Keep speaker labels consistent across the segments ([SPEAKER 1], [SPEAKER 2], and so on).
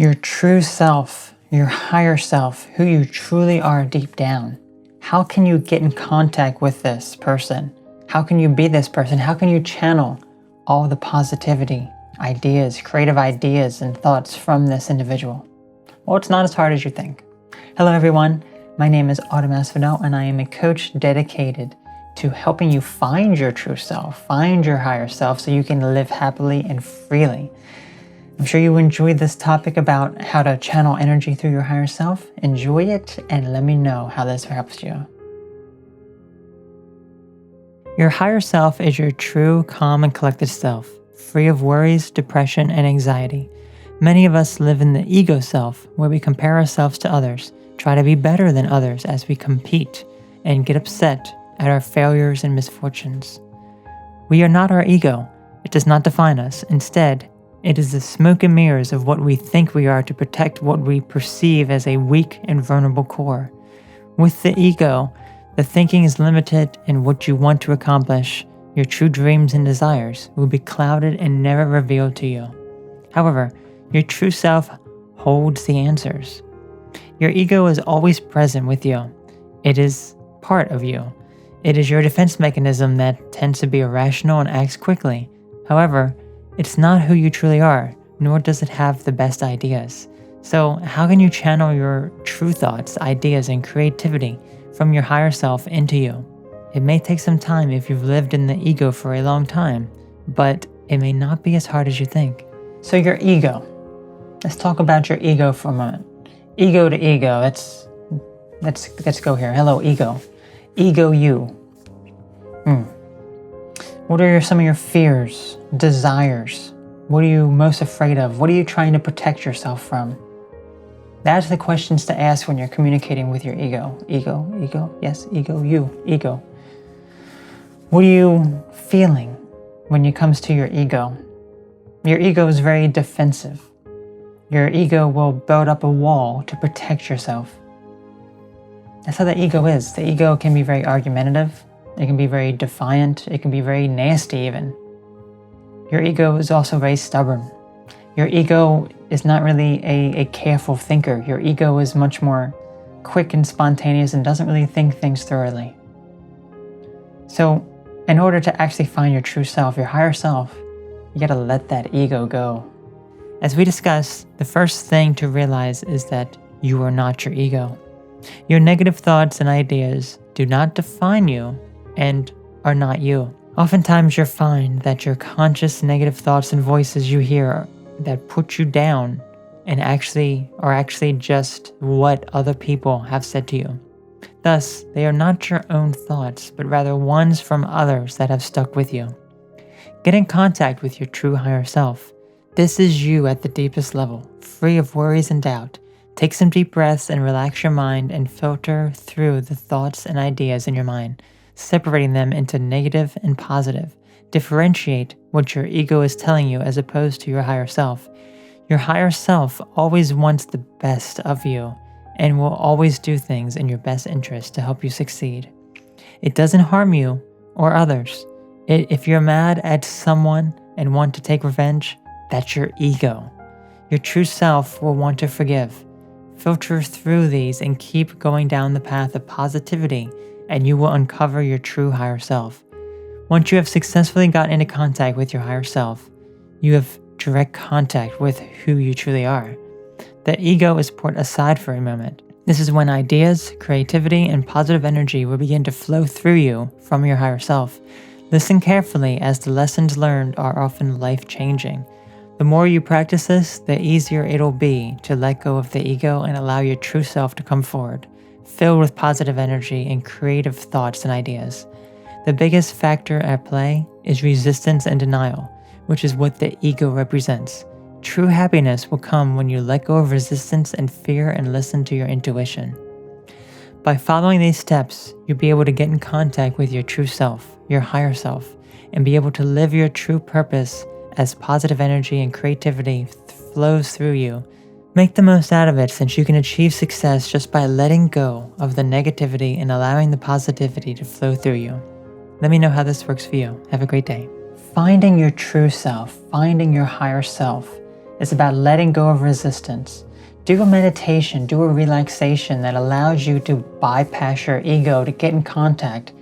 [SPEAKER 1] Your true self, your higher self, who you truly are deep down. How can you get in contact with this person? How can you be this person? How can you channel all the positivity, ideas, creative ideas, and thoughts from this individual? Well, it's not as hard as you think. Hello, everyone. My name is Autumn Asphodel, and I am a coach dedicated to helping you find your true self, find your higher self, so you can live happily and freely. I'm sure you enjoyed this topic about how to channel energy through your higher self. Enjoy it and let me know how this helps you. Your higher self is your true, calm, and collected self, free of worries, depression, and anxiety. Many of us live in the ego self, where we compare ourselves to others, try to be better than others as we compete, and get upset at our failures and misfortunes. We are not our ego. It does not define us. Instead, it is the smoke and mirrors of what we think we are to protect what we perceive as a weak and vulnerable core. With the ego, the thinking is limited, and what you want to accomplish, your true dreams and desires, will be clouded and never revealed to you. However, your true self holds the answers. Your ego is always present with you. It is part of you. It is your defense mechanism that tends to be irrational and acts quickly. However, it's not who you truly are, nor does it have the best ideas. So how can you channel your true thoughts, ideas, and creativity from your higher self into you? It may take some time if you've lived in the ego for a long time, but it may not be as hard as you think. So your ego. Let's talk about your ego for a moment. Ego to ego. Let's go here. Hello, ego. Ego you. What are some of your fears, desires? What are you most afraid of? What are you trying to protect yourself from? That's the questions to ask when you're communicating with your ego. Ego, yes, ego, you, ego. What are you feeling when it comes to your ego? Your ego is very defensive. Your ego will build up a wall to protect yourself. That's how the ego is. The ego can be very argumentative. It can be very defiant. It can be very nasty even. Your ego is also very stubborn. Your ego is not really a careful thinker. Your ego is much more quick and spontaneous and doesn't really think things thoroughly. So in order to actually find your true self, your higher self, you gotta let that ego go. As we discussed, the first thing to realize is that you are not your ego. Your negative thoughts and ideas do not define you and are not you. Oftentimes you'll find that your conscious negative thoughts and voices you hear that put you down and are actually just what other people have said to you. Thus, they are not your own thoughts, but rather ones from others that have stuck with you. Get in contact with your true higher self. This is you at the deepest level, free of worries and doubt. Take some deep breaths and relax your mind and filter through the thoughts and ideas in your mind, separating them into negative and positive. Differentiate what your ego is telling you as opposed to your higher self. Your higher self always wants the best of you and will always do things in your best interest to help you succeed. It doesn't harm you or others. If you're mad at someone and want to take revenge, that's your ego. Your true self will want to forgive. Filter through these and keep going down the path of positivity, and you will uncover your true higher self. Once you have successfully gotten into contact with your higher self, you have direct contact with who you truly are. The ego is put aside for a moment. This is when ideas, creativity, and positive energy will begin to flow through you from your higher self. Listen carefully, as the lessons learned are often life-changing. The more you practice this, the easier it'll be to let go of the ego and allow your true self to come forward, filled with positive energy and creative thoughts and ideas. The biggest factor at play is resistance and denial, which is what the ego represents. True happiness will come when you let go of resistance and fear and listen to your intuition. By following these steps, you'll be able to get in contact with your true self, your higher self, and be able to live your true purpose as positive energy and creativity flows through you. Make the most out of it, since you can achieve success just by letting go of the negativity and allowing the positivity to flow through you. Let me know how this works for you. Have a great day. Finding your true self, finding your higher self, It's about letting go of resistance. Do a meditation, do a relaxation that allows you to bypass your ego to get in contact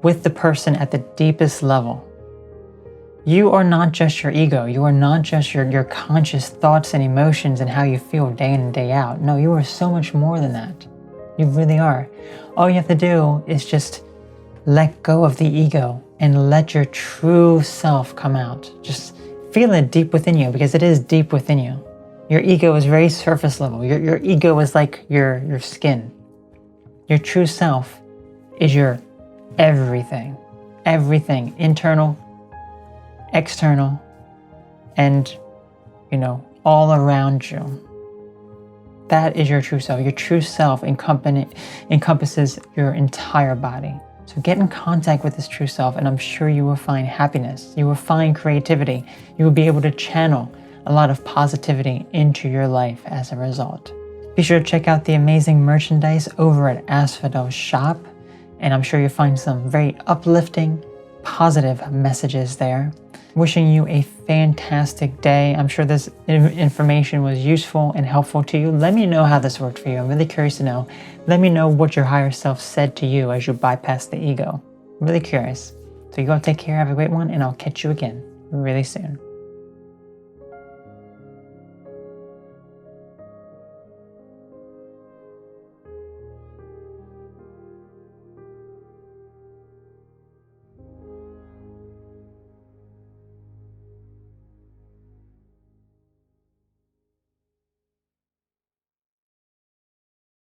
[SPEAKER 1] with the person at the deepest level. You are not just your ego. You are not just your conscious thoughts and emotions and how you feel day in and day out. No, you are so much more than that. You really are. All you have to do is just let go of the ego and let your true self come out. Just feel it deep within you, because it is deep within you. Your ego is very surface level. Your ego is like your skin. Your true self is your everything. Everything, internal, external, and, all around you. That is your true self. Your true self encompasses your entire body. So get in contact with this true self, and I'm sure you will find happiness. You will find creativity. You will be able to channel a lot of positivity into your life as a result. Be sure to check out the amazing merchandise over at Asphodel Shop, and I'm sure you'll find some very uplifting, positive messages there. Wishing you a fantastic day. I'm sure this information was useful and helpful to you. Let me know how this worked for you. I'm really curious to know. Let me know what your higher self said to you as you bypass the ego. I'm really curious. So you go take care, have a great one, and I'll catch you again really soon.